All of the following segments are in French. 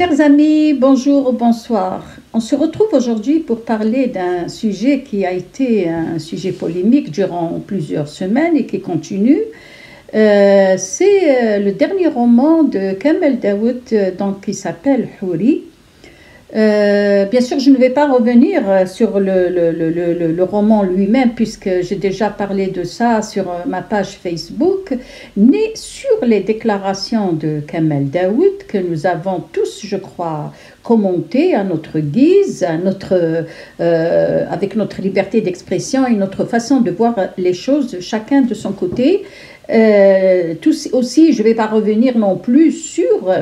Chers amis, bonjour ou bonsoir. On se retrouve aujourd'hui pour parler d'un sujet qui a été un sujet polémique durant plusieurs semaines et qui continue. C'est le dernier roman de Kamel Daoud, qui s'appelle Houri. Bien sûr, je ne vais pas revenir sur le roman lui-même, puisque j'ai déjà parlé de ça sur ma page Facebook, mais sur les déclarations de Kamel Daoud que nous avons tous, je crois, commentées à notre guise, avec notre liberté d'expression et notre façon de voir les choses, chacun de son côté. Aussi, je ne vais pas revenir non plus sur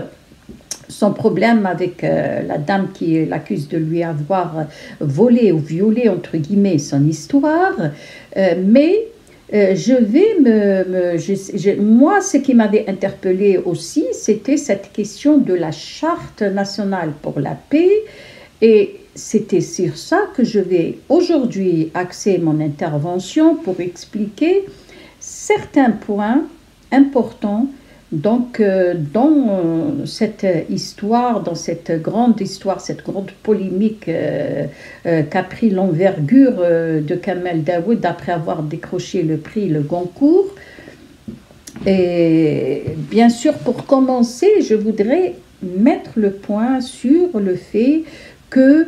son problème avec la dame qui l'accuse de lui avoir volé ou violé, entre guillemets, son histoire. Mais moi, ce qui m'avait interpellée aussi, c'était cette question de la Charte nationale pour la paix. Et c'était sur ça que je vais aujourd'hui axer mon intervention pour expliquer certains points importants. Donc, dans cette histoire, dans cette grande histoire, cette grande polémique qu'a pris l'envergure de Kamel Daoud après avoir décroché le prix Le Goncourt. Et bien sûr, pour commencer, je voudrais mettre le point sur le fait que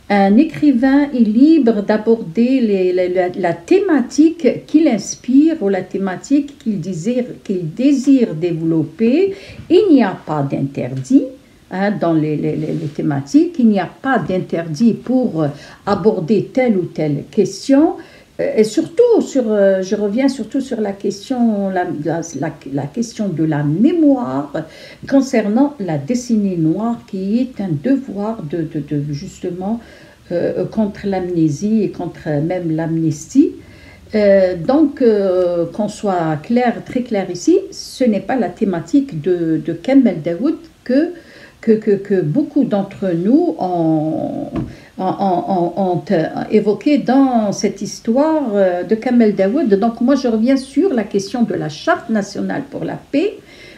un écrivain est libre d'aborder la thématique qu'il inspire ou la thématique qu'il désire développer. Il n'y a pas d'interdit dans les thématiques, il n'y a pas d'interdit pour aborder telle ou telle question. Et surtout, je reviens surtout sur la question, la question de la mémoire concernant la décennie noire, qui est un devoir de justement contre l'amnésie et contre même l'amnistie. Donc, qu'on soit clair, très clair ici, ce n'est pas la thématique de Kamel Daoud que beaucoup d'entre nous ont évoqué dans cette histoire de Kamel Daoud. Donc moi je reviens sur la question de la Charte nationale pour la paix.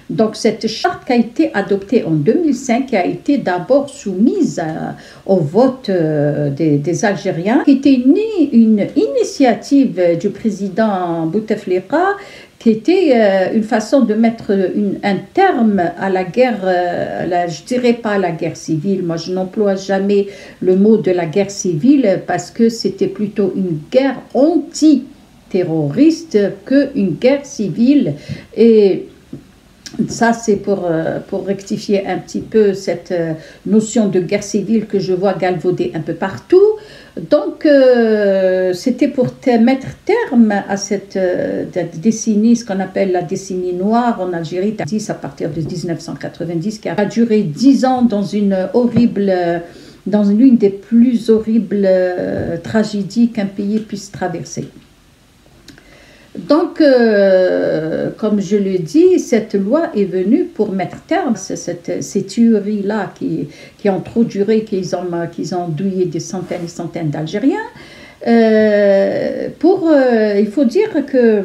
Donc cette charte qui a été adoptée en 2005, qui a été d'abord soumise au vote des Algériens, qui était une initiative du président Bouteflika, qui était une façon de mettre un terme à la guerre, je ne dirais pas la guerre civile, moi je n'emploie jamais le mot de la guerre civile parce que c'était plutôt une guerre anti-terroriste qu'une guerre civile. Et ça, c'est pour rectifier un petit peu cette notion de guerre civile que je vois galvauder un peu partout. Donc, c'était pour mettre terme à cette décennie, ce qu'on appelle la décennie noire en Algérie, à partir de 1990, qui a duré 10 ans dans l'une des plus horribles tragédies qu'un pays puisse traverser. Donc, comme je le dis, cette loi est venue pour mettre terme à ces tueries-là qui ont trop duré, qu'ils ont douillé des centaines et centaines d'Algériens. Il faut dire que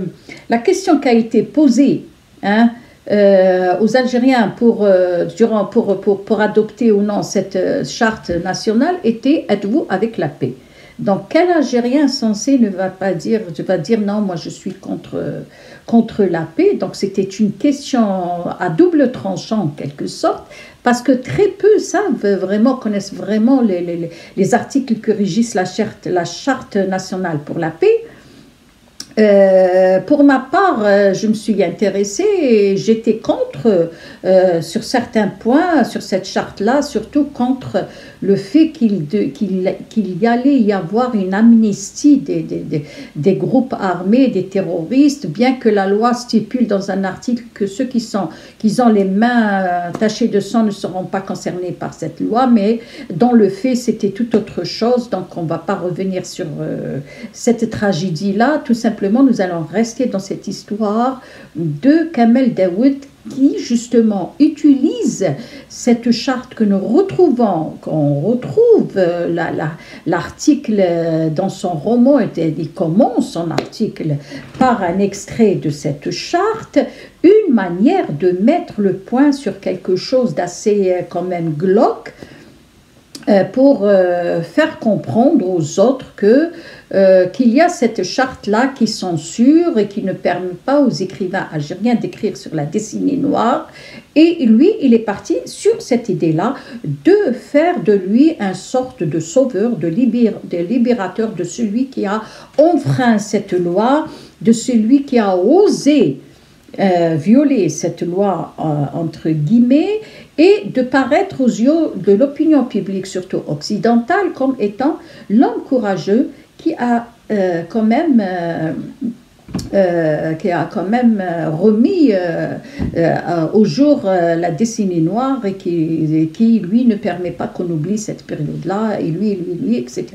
la question qui a été posée aux Algériens pour adopter ou non cette charte nationale était « Êtes-vous avec la paix ?» Donc, quel Algérien sensé va dire non, moi je suis contre la paix. Donc, c'était une question à double tranchant en quelque sorte, parce que très peu connaissent vraiment les articles qui régissent la charte nationale pour la paix. Pour ma part, je me suis intéressée et j'étais contre, sur certains points, sur cette charte-là, surtout contre le fait qu'il y allait y avoir une amnistie des groupes armés, des terroristes, bien que la loi stipule dans un article que ceux qui ont les mains tachées de sang ne seront pas concernés par cette loi, mais dans le fait, c'était tout autre chose. Donc, on ne va pas revenir sur cette tragédie-là. Tout simplement, nous allons rester dans cette histoire de Kamel Daoud qui justement utilise cette charte que nous retrouvons, qu'on retrouve l'article dans son roman, il commence son article par un extrait de cette charte, une manière de mettre le point sur quelque chose d'assez quand même glauque, pour faire comprendre aux autres qu'il y a cette charte-là qui censure et qui ne permet pas aux écrivains algériens d'écrire sur la décennie noire. Et lui, il est parti sur cette idée-là de faire de lui une sorte de sauveur, de libérateur, de celui qui a enfreint cette loi, de celui qui a osé violer cette loi entre guillemets, et de paraître aux yeux de l'opinion publique, surtout occidentale, comme étant l'homme courageux qui a quand même remis au jour la décennie noire et qui, lui, ne permet pas qu'on oublie cette période-là, et lui, etc.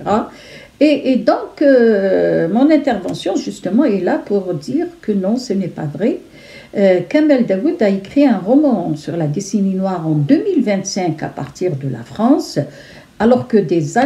Et donc, mon intervention, justement, est là pour dire que non, ce n'est pas vrai. Kamel Daoud a écrit un roman sur la décennie noire en 2025 à partir de la France, alors que des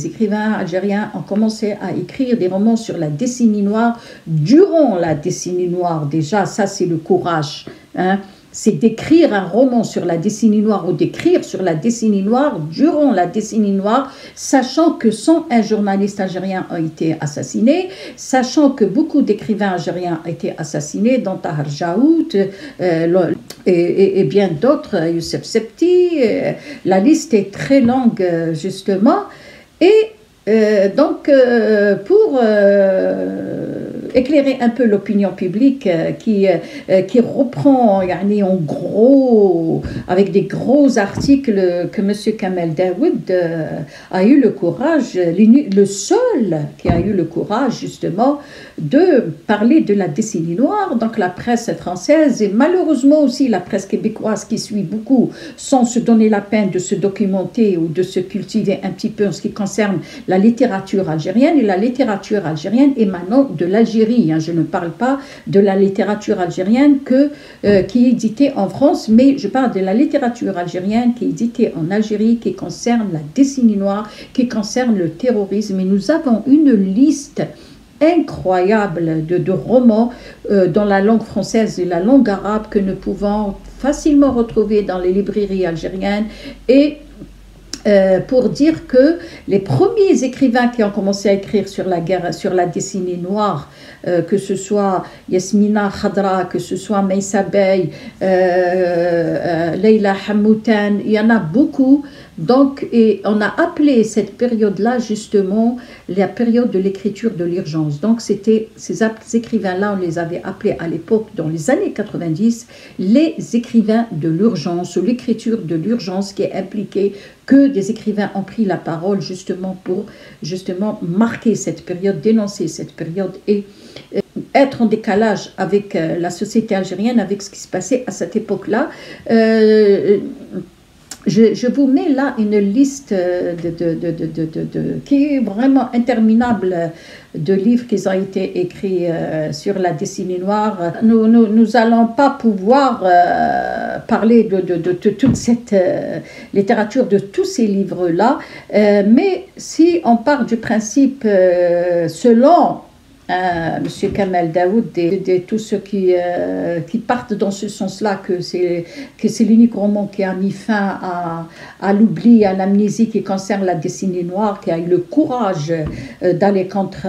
écrivains algériens ont commencé à écrire des romans sur la décennie noire durant la décennie noire. Déjà, ça c'est le courage, hein. C'est d'écrire un roman sur la décennie noire ou d'écrire sur la décennie noire durant la décennie noire, sachant que 101 journalistes algériens ont été assassinés, sachant que beaucoup d'écrivains algériens ont été assassinés, dont Tahar Jaout et bien d'autres, Youssef Septi. La liste est très longue, justement. Et donc, pour éclairer un peu l'opinion publique qui reprend en gros, avec des gros articles que M. Kamel Daoud a eu le courage, le seul qui a eu le courage justement de parler de la décennie noire, donc la presse française et malheureusement aussi la presse québécoise qui suit beaucoup sans se donner la peine de se documenter ou de se cultiver un petit peu en ce qui concerne la littérature algérienne, et la littérature algérienne émanant de l'Algérie. Je ne parle pas de la littérature algérienne qui est éditée en France, mais je parle de la littérature algérienne qui est éditée en Algérie, qui concerne la décennie noire, qui concerne le terrorisme. Et nous avons une liste incroyable de romans dans la langue française et la langue arabe que nous pouvons facilement retrouver dans les librairies algériennes. Et pour dire que les premiers écrivains qui ont commencé à écrire sur la guerre, sur la décennie noire, que ce soit Yasmina Khadra, que ce soit Meissa Bey, Leila Hamoutan, il y en a beaucoup. Donc, et on a appelé cette période-là justement la période de l'écriture de l'urgence. Donc, c'était ces écrivains-là, on les avait appelés à l'époque, dans les années 90, les écrivains de l'urgence, ou l'écriture de l'urgence qui est impliquée, que des écrivains ont pris la parole justement pour justement marquer cette période, dénoncer cette période et être en décalage avec la société algérienne, avec ce qui se passait à cette époque-là. Je vous mets là une liste qui est vraiment interminable de livres qui ont été écrits sur la décennie noire. Nous allons pas pouvoir parler de toute cette littérature, de tous ces livres-là, mais si on part du principe selon Monsieur Kamel Daoud et tous ceux qui partent dans ce sens-là, que c'est l'unique roman qui a mis fin à l'oubli, à l'amnésie qui concerne la décennie noire, qui a eu le courage d'aller contre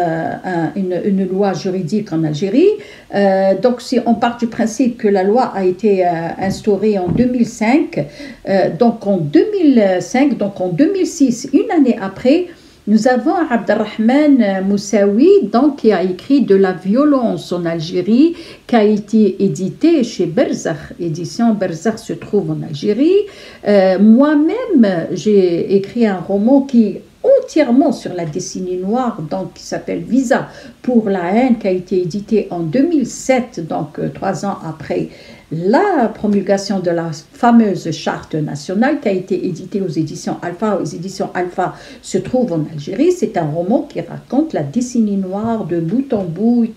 une loi juridique en Algérie. Donc si on part du principe que la loi a été instaurée en 2005, donc en 2006, une année après, nous avons Abdelrahman Moussaoui, donc, qui a écrit De la violence en Algérie, qui a été édité chez Berzakh. Édition Berzakh se trouve en Algérie. Moi-même, j'ai écrit un roman qui est entièrement sur la décennie noire, donc qui s'appelle Visa pour la haine, qui a été édité en 2007, donc 3 ans après la promulgation de la fameuse charte nationale, qui a été éditée aux éditions Alpha. Aux éditions Alpha se trouve en Algérie. C'est un roman qui raconte la décennie noire de bout en bout,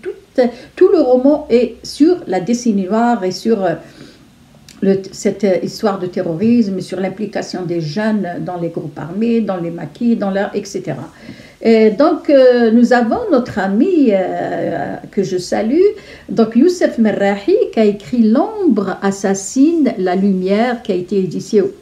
tout le roman est sur la décennie noire et sur cette histoire de terrorisme, sur l'implication des jeunes dans les groupes armés, dans les maquis, etc. Et donc, nous avons notre ami que je salue, donc Youssef Merrahi, qui a écrit L'ombre assassine la lumière, qui a été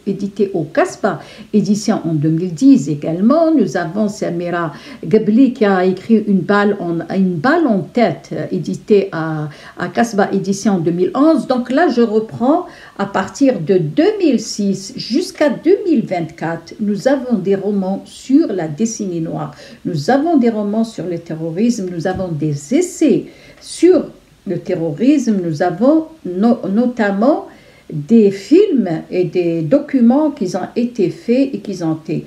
édité au Casbah, édition en 2010 également. Nous avons Samira Gabli qui a écrit Une balle en tête, édité à Casbah, édition en 2011. Donc là, je reprends à partir de 2006 jusqu'à 2024, nous avons des romans sur la décennie noire. Nous avons des romans sur le terrorisme, nous avons des essais sur le terrorisme, nous avons notamment des films et des documents qui ont été faits et qui ont été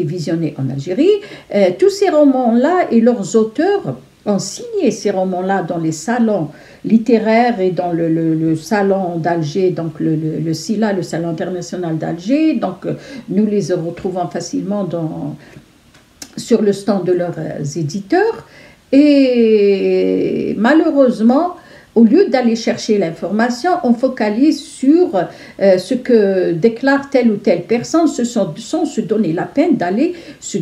visionnés en Algérie. Tous ces romans-là et leurs auteurs ont signé ces romans-là dans les salons littéraires et dans le salon d'Alger, donc le SILA, le Salon international d'Alger. Donc, nous les retrouvons facilement sur le stand de leurs éditeurs. Et malheureusement, au lieu d'aller chercher l'information, on focalise sur ce que déclare telle ou telle personne sans se donner la peine d'aller se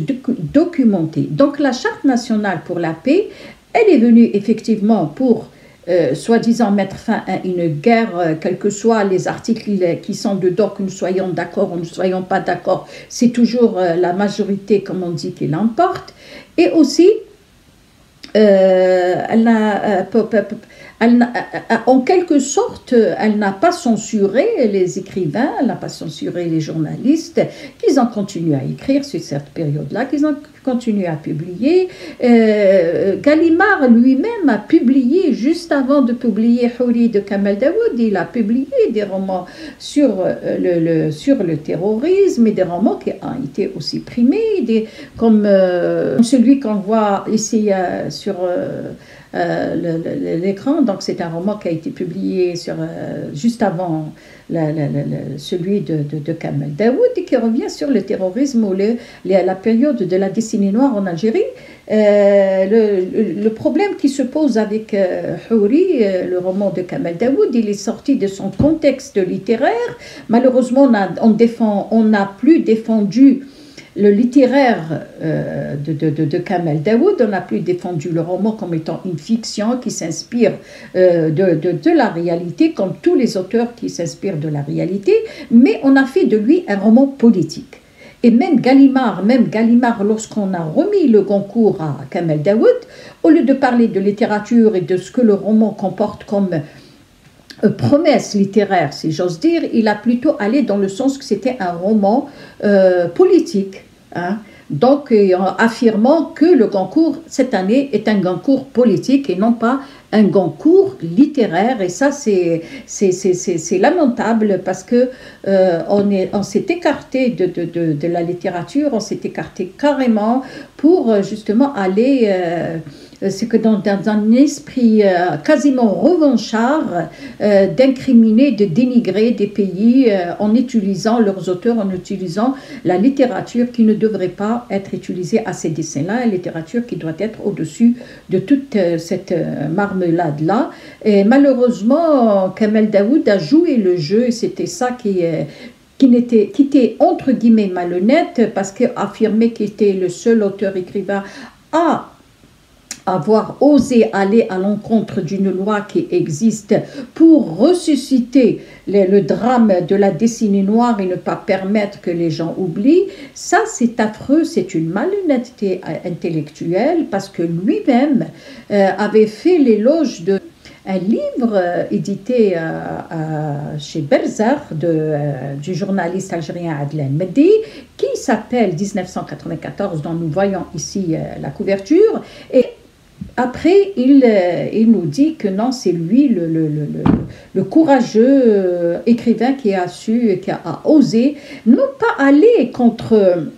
documenter. Donc, la Charte nationale pour la paix, elle est venue effectivement pour soi-disant mettre fin à une guerre, quels que soient les articles qui sont dedans, que nous soyons d'accord ou ne soyons pas d'accord, c'est toujours la majorité, comme on dit, qui l'emporte. Et aussi, en quelque sorte, elle n'a pas censuré les écrivains, elle n'a pas censuré les journalistes, qu'ils ont continué à écrire sur cette période-là, qu'ils ont continué à publier. Gallimard lui-même a publié, juste avant de publier Houri de Kamel Daoud, il a publié des romans sur le terrorisme et des romans qui ont été aussi primés, comme celui qu'on voit ici sur l'écran. Donc c'est un roman qui a été publié juste avant celui de Kamel Daoud et qui revient sur le terrorisme ou la période de la décennie noire en Algérie. Le problème qui se pose avec Houri, le roman de Kamel Daoud, il est sorti de son contexte littéraire. Malheureusement, on n'a plus défendu le littéraire de Kamel Daoud, on n'a plus défendu le roman comme étant une fiction qui s'inspire de la réalité, comme tous les auteurs qui s'inspirent de la réalité, mais on a fait de lui un roman politique. Et même Gallimard, lorsqu'on a remis le Goncourt à Kamel Daoud, au lieu de parler de littérature et de ce que le roman comporte comme promesse littéraire, si j'ose dire, il a plutôt allé dans le sens que c'était un roman politique. Hein. Donc, affirmant que le Goncourt, cette année, est un Goncourt politique et non pas un Goncourt littéraire. Et ça, c'est lamentable parce que on s'est écarté de la littérature, on s'est écarté carrément pour justement aller... c'est que dans un esprit quasiment revanchard d'incriminer, de dénigrer des pays en utilisant leurs auteurs, en utilisant la littérature qui ne devrait pas être utilisée à ces dessins-là, la littérature qui doit être au-dessus de toute cette marmelade-là. Et malheureusement, Kamel Daoud a joué le jeu et c'était ça qui était entre guillemets malhonnête parce qu'affirmer qu'il était le seul auteur-écrivain à avoir osé aller à l'encontre d'une loi qui existe pour ressusciter le drame de la décennie noire et ne pas permettre que les gens oublient, ça c'est affreux, c'est une malhonnêteté intellectuelle parce que lui-même avait fait l'éloge de un livre édité chez Berzakh du journaliste algérien Adlan Mehdi qui s'appelle 1994, dont nous voyons ici la couverture. Et après, il nous dit que non, c'est lui le courageux écrivain qui a osé non pas aller contre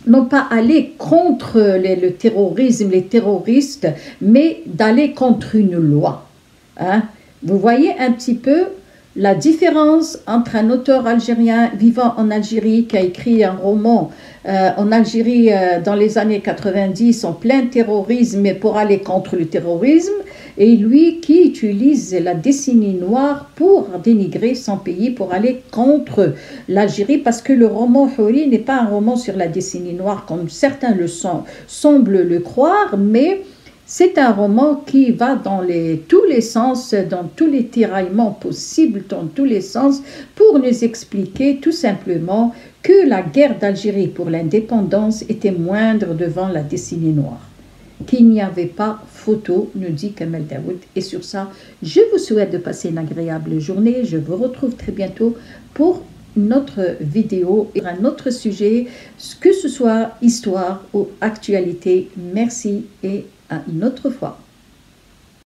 le terrorisme, les terroristes, mais d'aller contre une loi. Hein? Vous voyez un petit peu la différence entre un auteur algérien vivant en Algérie qui a écrit un roman en Algérie dans les années 90 en plein terrorisme mais pour aller contre le terrorisme et lui qui utilise la décennie noire pour dénigrer son pays, pour aller contre l'Algérie parce que le roman Houri n'est pas un roman sur la décennie noire comme certains semblent le croire, mais c'est un roman qui va dans tous les sens, dans tous les tiraillements possibles, dans tous les sens, pour nous expliquer tout simplement que la guerre d'Algérie pour l'indépendance était moindre devant la décennie noire. Qu'il n'y avait pas photo, nous dit Kamel Daoud. Et sur ça, je vous souhaite de passer une agréable journée. Je vous retrouve très bientôt pour notre vidéo et un autre sujet, que ce soit histoire ou actualité. Merci et à une autre fois.